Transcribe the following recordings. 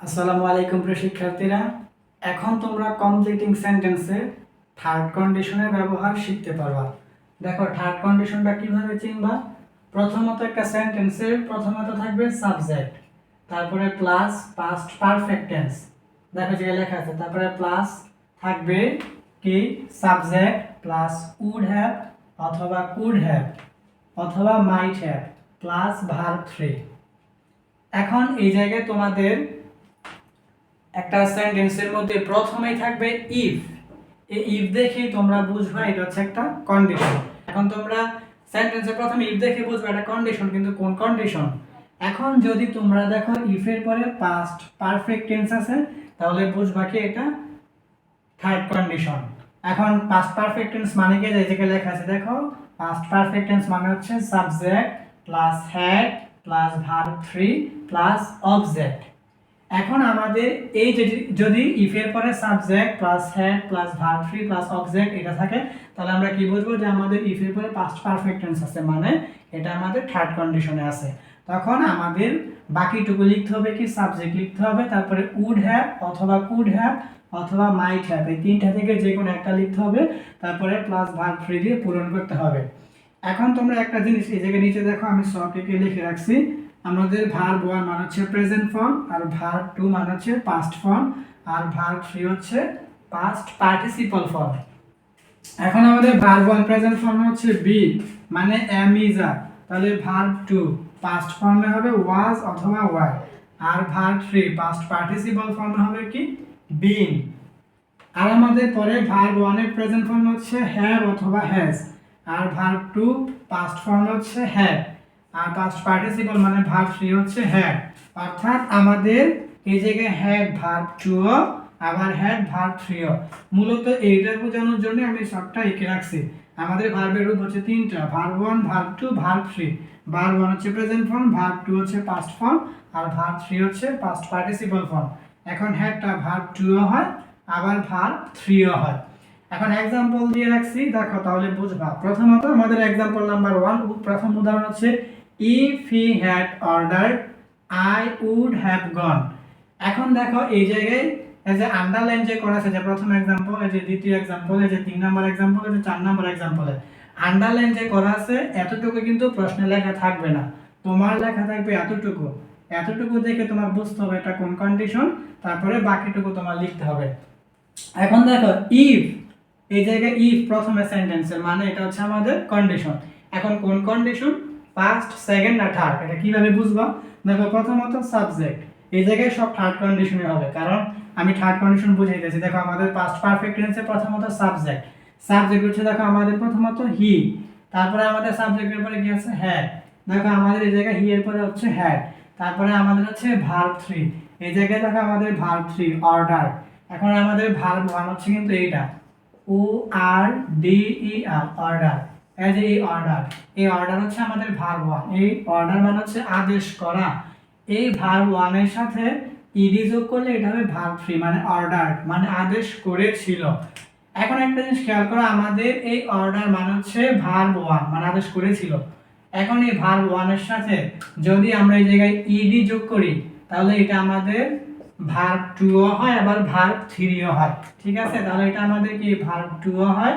আসসালামু আলাইকুম প্রিয় শিক্ষার্থীরা। এখন তোমরা কমপ্লিটিং সেন্টেন্সে থার্ড কন্ডিশনের ব্যবহার শিখতে পারবা। দেখো থার্ড কন্ডিশনটা কিভাবে চিনবা। প্রথমত একটা সেন্টেন্সের প্রথমত থাকবে সাবজেক্ট, তারপরে প্লাস পাস্ট পারফেক্ট টেন্স। দেখো যে লেখা আছে, তারপরে প্লাস থাকবে কি সাবজেক্ট প্লাস উড হ্যাভ অথবা কুড হ্যাভ অথবা মাইট হ্যাভ প্লাস ভার্ব 3। এখন এই জায়গায় তোমাদের একটা সেন্টেন্সের মধ্যে প্রথমেই থাকবে ইফ। এই ইফ দেখেই তোমরা বুঝবা এটা হচ্ছে একটা কন্ডিশন। এখন তোমরা সেন্টেন্সের প্রথমে ইফ দেখে বুঝবা এটা কন্ডিশন, কিন্তু কোন কন্ডিশন। এখন যদি তোমরা দেখো ইফ এর পরে পাস্ট পারফেক্ট টেন্স আছে, তাহলে বুঝবা কি এটা থার্ড কন্ডিশন। এখন পাস্ট পারফেক্ট টেন্স মানে কি, এই জায়গায় লেখা আছে দেখো, পাস্ট পারফেক্ট টেন্স মানে হচ্ছে subject plus had plus verb 3 plus object. এখন আমাদের এই যদি ইফ এর পরে subject plus had plus verb 3 plus object এটা থাকে, তাহলে আমরা কি বুঝবো যে আমাদের ইফ এর পরে পাস্ট পারফেক্ট টেন্স আছে, মানে এটা আমাদের থার্ড কন্ডিশনে আছে। তখন আমাদের বাকিটুকু লিখতে হবে কি, সাবজেক্ট লিখতে হবে, তারপরে উড হ্যাভ অথবা কুড হ্যাভ অথবা মাইট হ্যাভ, এই তিনটা থেকে যে কোনো একটা লিখতে হবে, তারপরে প্লাস ভার্ব 3 দিয়ে পূরণ করতে হবে। এখন তোমরা একটা জিনিস এই জায়গায় নিচে দেখো, আমি সবকে লিখে রাখছি। আমাদের ভার্ব 1 মানে হচ্ছে প্রেজেন্ট ফর্ম, আর ভার্ব 2 মানে হচ্ছে পাস্ট ফর্ম, আর ভার্ব 3 হচ্ছে পাস্ট পার্টিসিপল ফর্ম। এখন আমাদের ভার্ব 1 প্রেজেন্ট ফর্মে হচ্ছে বি মানে এম ইজ আর, তাহলে ভার্ব 2 পাস্ট ফর্মে হবে ওয়াজ অথবা ওয়ার, আর ভার্ব 3 পাস্ট পার্টিসিপল ফর্মে হবে কি বিং। আর আমাদের পরে ভার্ব 1 এর প্রেজেন্ট ফর্ম হচ্ছে হ্যাভ অথবা হ্যাজ, আর ভার্ব 2 পাস্ট ফর্ম হচ্ছে হ্যাড, আর পাস্ট পার্টিসিপল মানে ভার্ব 3 হচ্ছে হ্যাড। অর্থাৎ আমাদের এই জায়গায় হ্যাড ভার্ব 2 আবার হ্যাড ভার্ব 3। মূলত এইটা বোঝানোর জন্য আমি সবটা এঁকে রাখছি। আমাদের ভার্বের রূপ হচ্ছে তিনটা, ভার্ব 1 ভার্ব 2 ভার্ব 3। ভার্ব 1 হচ্ছে প্রেজেন্ট ফর্ম, ভার্ব 2 হচ্ছে পাস্ট ফর্ম, আর ভার্ব 3 হচ্ছে পাস্ট পার্টিসিপল ফর্ম। এখন হ্যাডটা ভার্ব 2 হয় আবার ভার্ব 3 হয়। এখন एग्जांपल দিয়ে রাখছি, দেখো তাহলে বুঝবা। প্রথমত আমাদের एग्जांपल নাম্বার 1, প্রথম উদাহরণ হচ্ছে if he had ordered I would have gone। এখন দেখো এই জায়গায় এই যে আন্ডারলাইন যে করা আছে, যে প্রথম एग्जांपल, এই যে দ্বিতীয় एग्जांपल, এই যে 3 নাম্বার एग्जांपल, এই যে 4 নাম্বার एग्जांपल, আন্ডারলাইন যে করা আছে এতটুকু কিন্তু প্রশ্নে লেখা থাকবে না, তোমার লেখা থাকবে এতটুকু। এতটুকু দেখে তোমার বুঝতে হবে এটা কোন কন্ডিশন, তারপরে বাকিটুকু তোমার লিখতে হবে। এখন দেখো ইফ, এই জায়গায় ইফ প্রথমে সেন্টেন্সের মানে এটা হচ্ছে আমাদের কন্ডিশন। এখন কোন কন্ডিশন, ফার্স্ট সেকেন্ড না থার্ড, এটা কিভাবে বুঝবা। দেখো প্রথমত সাবজেক্ট, এই জায়গায় সব থার্ড কন্ডিশনে হবে, কারণ আমি থার্ড কন্ডিশন বুঝিয়ে দিয়েছি। দেখো আমাদের পাস্ট পারফেক্ট টেন্সে প্রথমত সাবজেক্ট, সাবজেক্ট হচ্ছে দেখো আমাদের প্রথমত হি, তারপরে আমাদের সাবজেক্টের পরে কি আছে হ্যাড। দেখো আমাদের এই জায়গায় হি এর পরে হচ্ছে হ্যাড, তারপরে আমাদের হচ্ছে ভার্ব 3, এই জায়গায় দেখো আমাদের ভার্ব 3 অর্ডার। এখন আমাদের ভার্ব 1 হচ্ছে কিন্তু এইটা ও আর ডি ই আর অর্ডার, এই যে এই অর্ডার, এই অর্ডার হচ্ছে আমাদের ভার্ব 1। এই অর্ডার মানে হচ্ছে আদেশ করা। এই ভার্ব 1 এর সাথে ইডি যোগ করলে এটা হবে ভার্ব 3 মানে অর্ডার মানে আদেশ করেছিল। এখন একটা জিনিস খেয়াল করো, আমাদের এই অর্ডার মানে হচ্ছে ভার্ব 1 মানে আদেশ করেছিল। এখন এই ভার্ব 1 এর সাথে যদি আমরা এই জায়গায় ইডি যোগ করি, তাহলে এটা আমাদের ভার্ব 2 হয় আবার ভার্ব 3 হয়। ঠিক আছে, তাহলে এটা আমাদের কি ভার্ব 2 হয়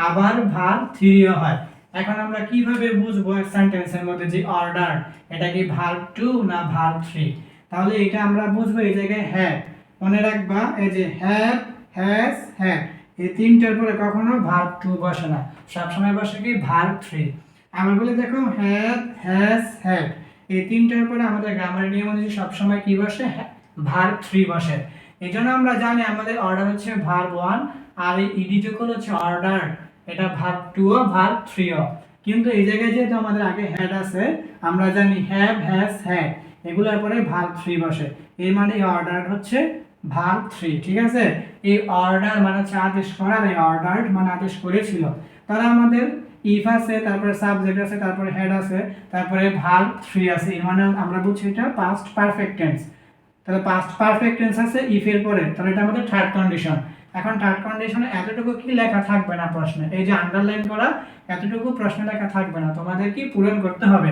আবার ভার্ব 3 হয়। এখন আমরা কিভাবে বুঝবো এক সেন্টেন্সের মধ্যে যে অর্ডার এটা কি ভার্ব 2 না ভার্ব 3। তাহলে এটা আমরা বুঝবো এই জায়গায় হ্যাভ, মনে রাখবা এই যে হ্যাভ হ্যাজ হ্যাড, এই তিনটার পরে কখনো ভার্ব 2 বসে না, সবসময় বসে কি ভার্ব 3। আমরা বলি দেখো হ্যাভ হ্যাজ হ্যাড, এই তিনটার পরে আমাদের গ্রামারের নিয়ম অনুযায়ী সবসময় কি বসে ভার্ব 3 বসে। এজন্য আমরা জানি আমাদের অর্ডার হচ্ছে ভার্ব 1 আর এই ইডি যোগ হচ্ছে অর্ডার, এটা ভার্ব 2 ও ভার্ব 3 ও। কিন্তু এই জায়গায় যেহেতু আমাদের আগে হ্যাড আছে, আমরা জানি হ্যাভ হ্যাজ হ্যাড এগুলোর পরে ভার্ব 3 বসে, এর মানে এই অর্ডার হচ্ছে ভার্ব 3। ঠিক আছে, এই অর্ডার মানে হচ্ছে আদেশ করা, এই অর্ডার মানে আদেশ করেছিল। তাহলে আমাদের ইফ আছে, তারপরে সাবজেক্ট আছে, তারপরে হেড আছে, তারপরে ভার্ব 3 আছে, এর মানে আমরা বুঝছি এটা পাস্ট পারফেক্ট টেন্স। তাহলে পাস্ট পারফেক্ট টেন্স আছে ইফ এর পরে, তাহলে এটা আমাদের থার্ড কন্ডিশন। এখন থার্ড কন্ডিশনে এতটুকু কি লেখা থাকবে না প্রশ্নে, এই যে আন্ডারলাইন করা এতটুকু প্রশ্নে লেখা থাকবে না, তোমাদের কি পূরণ করতে হবে।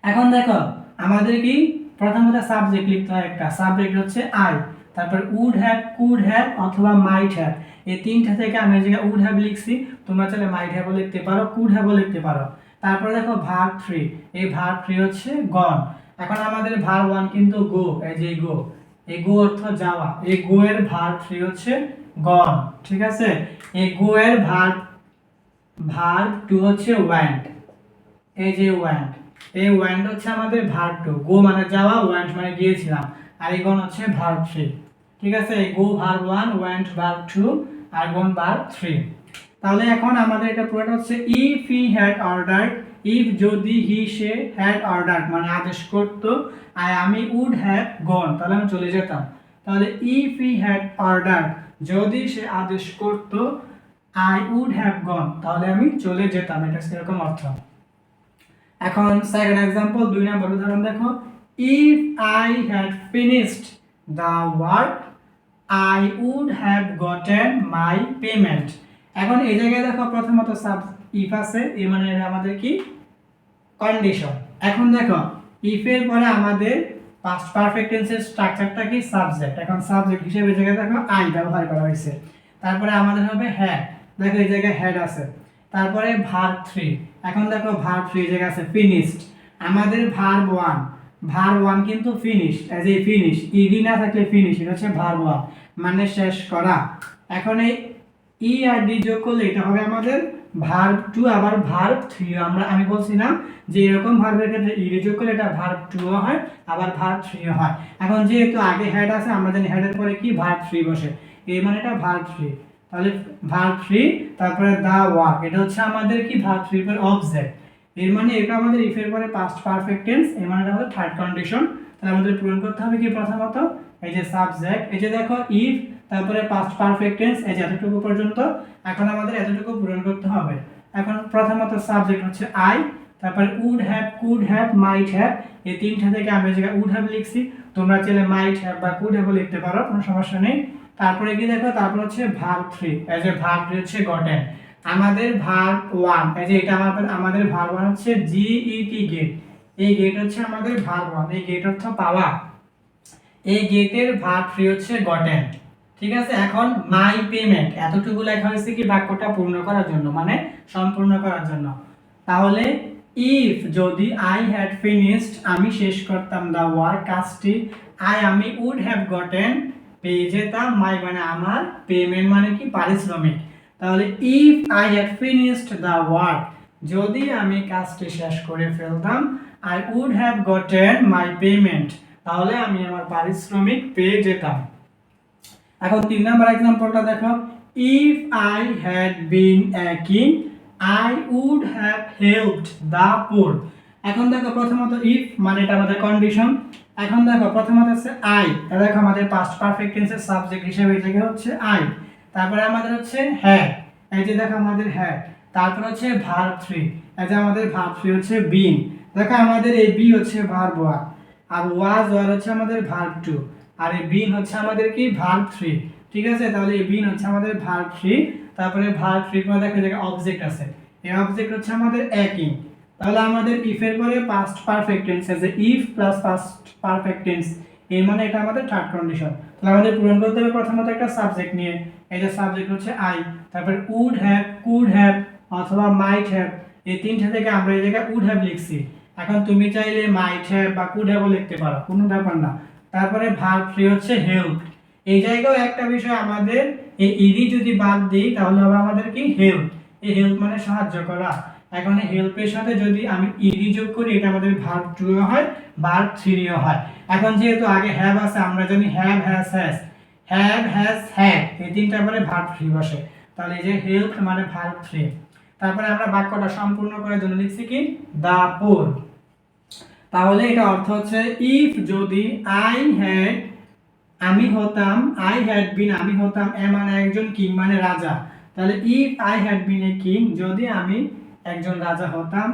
এখন দেখো আমাদের কি প্রথমত সাবজেক্ট লিখতে হয়, একটা সাবজেক্ট হচ্ছে আই, তারপর উড হ্যাভ, কুড হ্যাভ অথবা মাইট হ্যাভ, এই তিনটা থেকে আমি এই জায়গায় উড হ্যাভ লিখছি, তোমরা চাইলে মাইট হ্যাভও লিখতে পারো, কুড হ্যাভও লিখতে পারো। তারপর দেখো ভার্ব 3, এই ভার্ব 3 হচ্ছে গন। এখন আমাদের ভার্ব 1 কিন্তু গো, এই যে গো, এই গো অর্থ যাওয়া, এই গো এর ভার্ব 3 হচ্ছে গন, ঠিক আছে। এই গো এর ভার্ব 2 হচ্ছে ওয়েন্ট, এই যে ওয়েন্ট, এই ওয়েন্ট হচ্ছে আমাদের ভার্ব 2, গো মানে যাওয়া, ওয়েন্ট মানে গিয়েছিলাম, আর এই গন হচ্ছে ভার্ব 3, ঠিক আছে। এই গো ভার্ব 1, ওয়েন্ট ভার্ব 2 আর গন ভার্ব 3। তাহলে এখন আমাদের এটা পুরোটা হচ্ছে if he had ordered, if যদি হি সে হ্যাড অর্ডার্ড মানে আদেশ করত, আর আমি উড হ্যাভ গন তাহলে আমি চলে যেতাম। তাহলে ইফ হি হ্যাড অর্ডার্ড যদি সে আদেশ করত, আই উড হ্যাভ গন তাহলে আমি চলে যেতাম, এটা সেরকম অর্থ। এখন সেকেন্ড एग्जांपल, 2 নম্বর উদাহরণ দেখো, if I had finished the work I would have gotten my payment. এখন এই জায়গায় দেখো প্রথমত সাব ইফ আছে, এর মানে আমাদের কি কন্ডিশন। এখন দেখো ইফ এর পরে আমাদের পাস্ট পারফেক্ট টেন্সের স্ট্রাকচারটা কি সাবজেক্ট, এখন সাবজেক্ট হিসেবে এই জায়গায় দেখো আই ব্যবহার করা হয়েছে। তারপরে আমাদের হবে হ্যাড, দেখো এই জায়গায় হ্যাড আছে। তারপরে ভার্ব 3, এখন দেখো ভার্ব 3 জায়গায় আছে ফিনিশড। আমাদের ভার্ব 1 কিন্তু finish, as a finish, ED না থাকলে ফিনিশ, এটা হচ্ছে ভার্ব 1 মানে শেষ করা। এখন এই ই আর ডি যোগ করলে এটা হবে আমাদের ভার্ব 2 আবার ভার্ব 3। আমি বলছিলাম যে এরকম ভার্বের ক্ষেত্রে ই যোগ করলে এটা ভার্ব 2 হয় আবার ভার্ব 3 হয়। এখন যেহেতু আগে হেড আছে, আমরা জানি হেডের পরে কি ভার্ব 3 বসে, এই মানে এটা ভার্ব 3। তাহলে ভার্ব 3 তারপরে দা ওয়ার্ক, এটা হচ্ছে আমাদের কি ভার্ব 3 এর পরে অবজেক্ট, এর মানে এটা আমাদের ইফ এর পরে পাস্ট পারফেক্ট টেন্স, এর মানে আমাদের থার্ড কন্ডিশন। তাহলে আমাদের পূরণ করতে হবে কি প্রথমত এই যে সাবজেক্ট, এই যে দেখো ইফ তারপরে পাস্ট পারফেক্ট টেন্স, এই যে এতটুকু পর্যন্ত। এখন আমাদের এতটুকু পূরণ করতে হবে। এখন প্রথমত সাবজেক্ট হচ্ছে আই, তারপরে would have, could have, might have, এই তিনটা থেকে আমি এই জায়গায় উড হ্যাভ লিখছি, তোমরা চাইলে মাইট হ্যাভ বা কুড হ্যাভ লিখতে পারো, কোনো সমস্যা নেই। তারপরে কি দেখো, তারপর হচ্ছে ভার্ব 3, এই যে ভার্ব 3 হচ্ছে গটেন। আমাদের ভার্ব 1, এই যে এটা আমাদের ভার্ব 1 হচ্ছে জি ই টি গেট, এই গেট হচ্ছে আমাদের ভার্ব 1, এই গেট অর্থ পাওয়া, এই গেটের ভার্ব 3 হচ্ছে গটেন, ঠিক আছে। এখন মাই পেমেন্ট এতটুকু লেখা হয়েছে কি বাক্যটা পূর্ণ করার জন্য, মানে সম্পূর্ণ করার জন্য। তাহলে ইফ যদি আই হ্যাড ফিনিশড আমি শেষ করতাম দা ওয়ার্ক কাজটি, আমি উড হ্যাভ গটেন পেয়ে যেতাম, মাই মানে আমার, পেমেন্ট মানে কি পারিশ্রমিক। তাহলে if I had finished the work যদি আমি কাজটি শেষ করে ফেলতাম, I would have gotten my payment তাহলে আমি আমার পারিশ্রমিক পেয়ে যেতাম। এখন 3 নাম্বার एग्जांपलটা দেখো, if I had been a king I would have helped the poor. এখন দেখো প্রথমত ইফ মানে এটা আমাদের কন্ডিশন। এখন দেখো প্রথমত আছে আই, এটা দেখো আমাদের পাস্ট পারফেক্ট টেন্সের সাবজেক্ট হিসেবে এই জায়গায় হচ্ছে আই। তারপরে আমাদের হচ্ছে হ্যাড, এই যে দেখো আমাদের হ্যাড। তারপর হচ্ছে ভার্ব 3, এই যে আমাদের ভার্ব 3 হচ্ছে বিন। দেখো আমাদের এই বি হচ্ছে ভার্ব 1 আর ওয়াজ হচ্ছে আমাদের ভার্ব 2 আর এই বিন হচ্ছে আমাদের কি ভার্ব 3, ঠিক আছে। তাহলে এই বিন হচ্ছে আমাদের ভার্ব 3, তারপরে ভার্ব 3 পরে দেখো জায়গায় অবজেক্ট আছে, এই অবজেক্ট হচ্ছে আমাদের একই। তাহলে আমাদের ইফ এর পরে পাস্ট পারফেক্ট টেন্স আছে, if plus past perfect tense, এর মানে এটা আমাদের থার্ড কন্ডিশন। তাহলে আমাদের পূরণ করতে হবে প্রথমত একটা সাবজেক্ট নিয়ে, এই যে সাবজেক্ট হচ্ছে আই, তারপর উড হ্যাভ, কুড হ্যাভ অথবা মাইট হ্যাভ, এই তিনটা থেকে আমরা এই জায়গায় উড হ্যাভ লিখছি। এখন তুমি চাইলে মাইট হ্যাভ বা কুড হ্যাভও লিখতে পারো, কোনো ব্যাপার না। তারপরে ভার্ব 3 হচ্ছে হেল্প, এই জায়গায় একটা বিষয় আমাদের এই ইডি যদি বাদ দিই তাহলে হবে আমাদের কি হেল্প, এই হেল্প মানে সাহায্য করা। এখন এই হেল্পের সাথে যদি আমি ইডি যোগ করি এটা আমাদের ভার্ব 2 হয়, ভার্ব 3 হয়। এখন যেহেতু আগে হ্যাভ আছে, আমরা জানি have has has, have has had, এই তিনটা পরে ভার্ব 3 বসে, তাহলে এই যে হেল্প মানে ভার্ব 3। তারপরে আমরা বাক্যটা সম্পূর্ণ করার জন্য লিখছি কি দা পুর। তাহলে এটা অর্থ হচ্ছে ইফ যদি আই হ্যাড আমি হতাম, আই হ্যাড বিন আমি হতাম, এ মানে একজন কিং মানে রাজা। তাহলে if I had been a king যদি আমি একজন রাজা হতাম,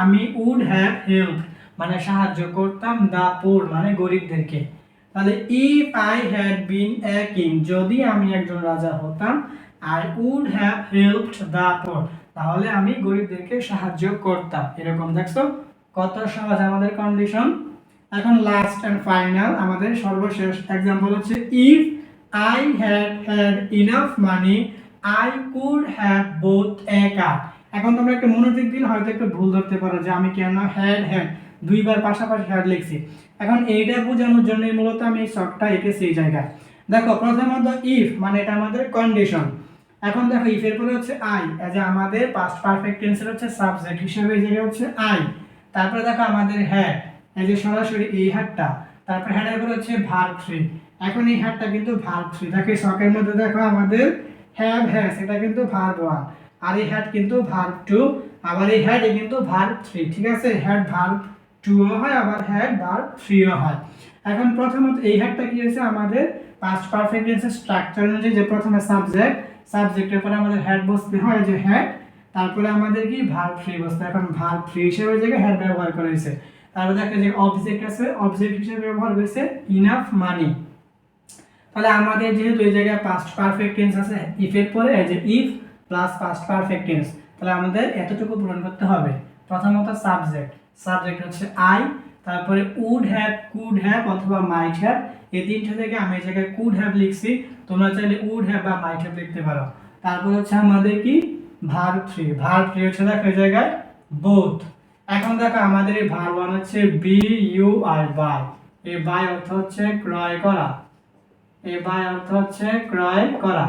আমি উড হ্যাভ হেল্প মানে সাহায্য করতাম, দা পুর মানে গরিবদেরকে। তাহলে if I had been a king যদি আমি একজন রাজা হতাম, I would have helped the পুর তাহলে আমি গরিবদেরকে সাহায্য করতাম। এরকম দেখছো কত সহজ আমাদের কন্ডিশন। এখন লাস্ট এন্ড ফাইনাল আমাদের সর্বশেষ एग्जांपल হচ্ছে if I had enough money I could have bought a car. এখন তোমরা একটু মনোযোগ দিলে হয়তো একটু ভুল ধরতে পারো যে আমি কেন হ্যাড দুইবার পাশাপাশি হ্যাড লিখছি। এখন এইটা বোঝানোর জন্য মূলত আমি এই শর্টটা এঁকেছি এই জায়গায়। দেখো প্রথমত ইফ মানে এটা আমাদের কন্ডিশন। এখন দেখো ইফ এর পরে হচ্ছে আই, এই যে আমাদের পাস্ট পারফেক্ট টেন্সের হচ্ছে সাবজেক্ট হিসেবে এই জায়গায় হচ্ছে আই। তারপরে দেখো আমাদের হ্যাড, এই যে সরাসরি এই হ্যাডটা, তারপর হ্যাডের পরে হচ্ছে ভার্ব 3। এখন এই হ্যাডটা কিন্তু ভার্ব 3। দেখো এই শখের মধ্যে দেখো আমাদের হ্যাভ হ্যাজ এটা কিন্তু ভার্ব 1, আর এই হ্যাড কিন্তু ভার্ব 2, আবার এই হ্যাড কিন্তু ভার্ব 3। ঠিক আছে, হ্যাড ভার্ব 2 ও হয়, আবার হ্যাড ভার্ব 3 ও হয়। এখন প্রথমত এই হ্যাডটা কি হয়েছে আমাদের পাস্ট পারফেক্ট টেন্সের স্ট্রাকচার অনুযায়ী যে প্রথমে সাবজেক্ট, সাবজেক্টের পরে আমাদের হ্যাড বসতে হয় যে হ্যাড, তারপরে আমাদের কি ভার্ব 3 বসতে। এখন ভার্ব 3 হিসেবে জায়গায় হ্যাড ব্যবহার করা হয়েছে। তারপরে দেখো যে অবজেক্ট আছে, অবজেক্ট হিসেবে ব্যবহার হয়েছে ইনাফ মানি। তাহলে আমাদের যেহেতু এই জায়গায় পাস্ট পারফেক্ট টেন্স আছে ইফ এর পরে, এই যে if plus past perfect tense, তাহলে আমাদের এতটুকু পূরণ করতে হবে। প্রথমত সাবজেক্ট, সাবজেক্ট হচ্ছে আই, তারপরে উড হ্যাভ, কুড হ্যাভ অথবা মাইট হ্যাভ, এই তিনটা থেকে আমি এই জায়গায় কুড হ্যাভ লিখছি, তোমরা চাইলে উড হ্যাভ বা মাইট হ্যাভ লিখতে পারো। তারপর হচ্ছে আমাদের কি ভার্ব 3, ভার্ব 3 হচ্ছে দেখো এই জায়গায় বোথ। এখন দেখো আমাদের এই ভার্ব 1 হচ্ছে বি ইউ আই বাই, এই বাই অর্থ হচ্ছে ক্রয় করা, এই বাই অর্থ হচ্ছে ক্রয় করা।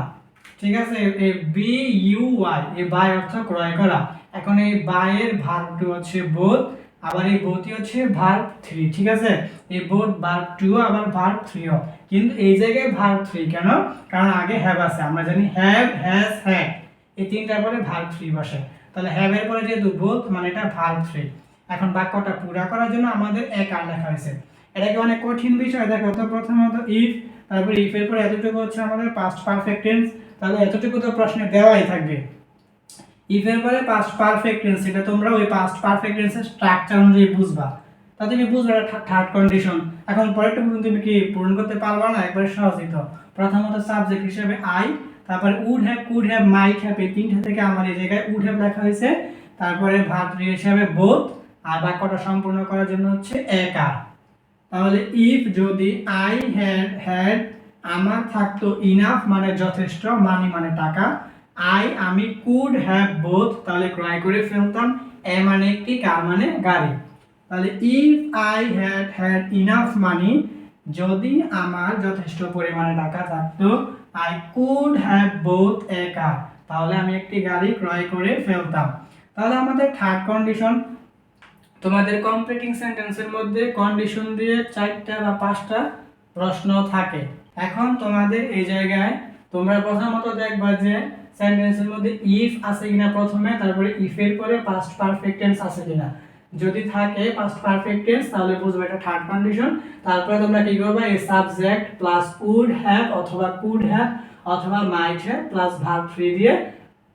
ঠিক আছে, এই বি ইউ ওয়াই এই বাই অর্থ ক্রয় করা। এখন এই বাই এর ভার্ব 2 হচ্ছে বোথ, আবার এই বোথই হচ্ছে ভার্ব 3। ঠিক আছে, এই বোথ ভার্ব 2 আবার ভার্ব 3 ও, কিন্তু এই জায়গায় ভার্ব 3 কেন? কারণ আগে হ্যাভ আছে, আমরা জানি হ্যাভ হ্যাজ হ্যাড এই তিনটার পরে ভার্ব 3 বসে। তাহলে হ্যাভ এর পরে যেহেতু বোথ মানে এটা ভার্ব 3। এখন বাক্যটা পুরা করার জন্য আমাদের এক আর লেখা হয়েছে। এটা কি অনেক কঠিন বিষয়? দেখো তো প্রথমত ইফ, তারপরে ইফ এর পরে এতটুকু হচ্ছে আমাদের পাস্ট পারফেক্ট টেন্স, তাহলে এতটুকু তো প্রশ্নে দেওয়াই থাকবে। ইফ এর পরে পাস্ট পারফেক্ট টেন্স, এটা তোমরা ওই পাস্ট পারফেক্ট টেন্সের স্ট্রাকচার অনুযায়ী বুঝবা, তা তুমি বুঝবে এটা থার্ড কন্ডিশন। এখন পরেরটা তুমি কি পূরণ করতে পারবা না? একবারে সহজই তো। প্রথমত সাবজেক্ট হিসেবে আই, তারপরে would have, could have, might have, এই তিনটা থেকে আমার এই জায়গায় উড হ্যাভ লেখা হয়েছে। তারপরে ভার্ব 3 হিসেবে বোথ, আর বাক্যটা সম্পূর্ণ করার জন্য হচ্ছে এক আর। তাহলে ইফ যদি আই হ্যাড আমার থাকতো, ইনাফ মানে যথেষ্ট, মানি মানে টাকা, আমি কুড হ্যাভ বোথ তাহলে ক্রয় করে ফেলতাম, এ মানে একটি, কার মানে গাড়ি। তাহলে ইফ আই হ্যাড ইনাফ মানি যদি আমার যথেষ্ট পরিমাণে টাকা থাকতো, I could have bought a কার তাহলে আমি একটি গাড়ি ক্রয় করে ফেলতাম। তাহলে আমাদের থার্ড কন্ডিশন, তোমাদের কমপ্লিটিং সেন্টেন্সের মধ্যে কন্ডিশন দিয়ে 4টা বা 5টা প্রশ্ন থাকে। এখন তোমাদের এই জায়গায় তোমরা প্রথমত দেখবা যে সেন্টেন্সের মধ্যে ইফ আছে কিনা প্রথমে, তারপরে ইফ এর পরে পাস্ট পারফেক্ট টেন্স আছে কিনা। যদি থাকে পাস্ট পারফেক্ট টেন্স তাহলে বুঝবে এটা থার্ড কন্ডিশন। তারপরে তোমরা কি করবে, এই সাবজেক্ট প্লাস উড হ্যাভ অথবা কুড হ্যাভ অথবা মাইট হ্যাভ প্লাস ভার্ব 3 দিয়ে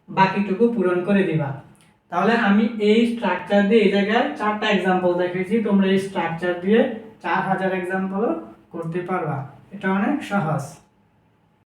বাকিটুকু পূরণ করে দিবা। তাহলে আমি এই স্ট্রাকচার দিয়ে এই জায়গায় 4টা एग्जांपल দেখিয়েছি, তোমরা এই স্ট্রাকচার দিয়ে 4000 एग्जांपल করতে পারবা। এটা অনেক সহজ।